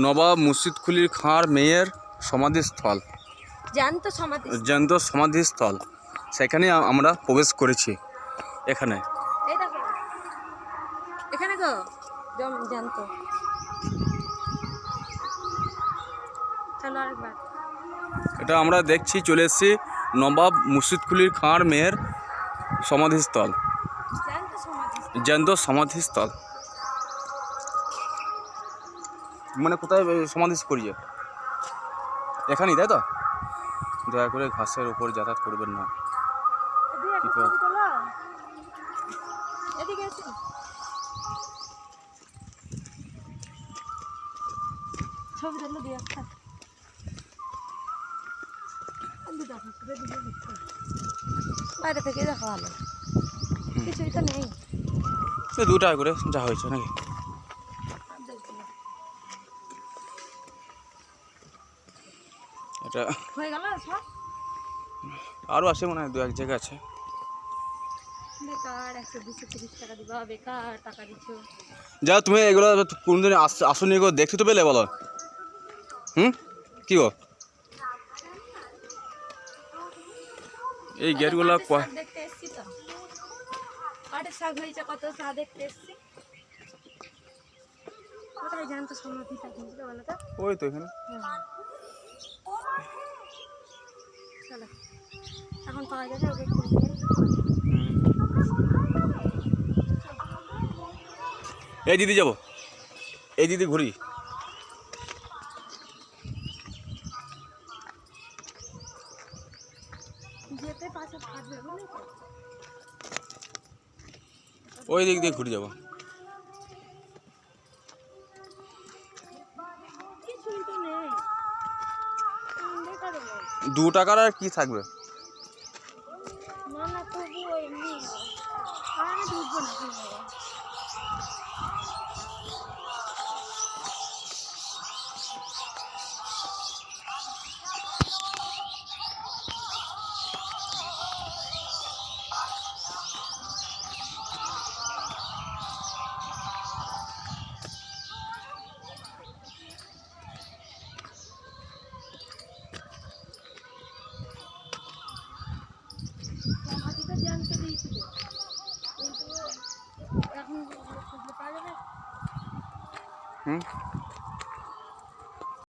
নবাব মুর্শিদকুলি খাঁর মেয়ের সমাধিস্থল, জ্যান্ত সমাধিস্থল। সেখানে আমরা প্রবেশ করেছি। এখানে এটা আমরা দেখছি, চলে এসেছি নবাব মুর্শিদকুলি খাঁর মেয়ের সমাধিস্থল, জ্যান্ত সমাধিস্থল। মানে কোথায় সমাধি করিয়ে এখানেই, তাই তো? দয়া করে ঘাসের উপর যাতায়াত করবেন না। বাইরে থেকে দেখা ভালো, কিছুই তো নেই। 2 টাকা করে যা হয়েছে নাকি। এটা হয়ে গেল সব, আরও আছে মনে হয়, 2-1 জায়গা আছে। বেকার 100-230 টাকা দিবা, বেকার টাকা দিচ্ছ। যা তুমি এগুলো কোনদিন আসুন, এগুলো দেখতে তো পেলে বলো। কি গো, এই গেটগুলো দেখতে এসছি তো, পাটের শাক হয়েছে, কত শাক দেখতে এসছি। কোথায় জানতো সমাধিটা বুঝতে বলো তো? ওই তো এখানে। চলো এখন পাওয়া যাবে। এই দিদি যাবো, এই দিদি ঘুরি। ওই দিক দিয়ে ঘুরে যাবো। 2 টাকার আর কি থাকবে? জানতে দিয়েছিল, কিন্তু এখন পাওয়া যাবে।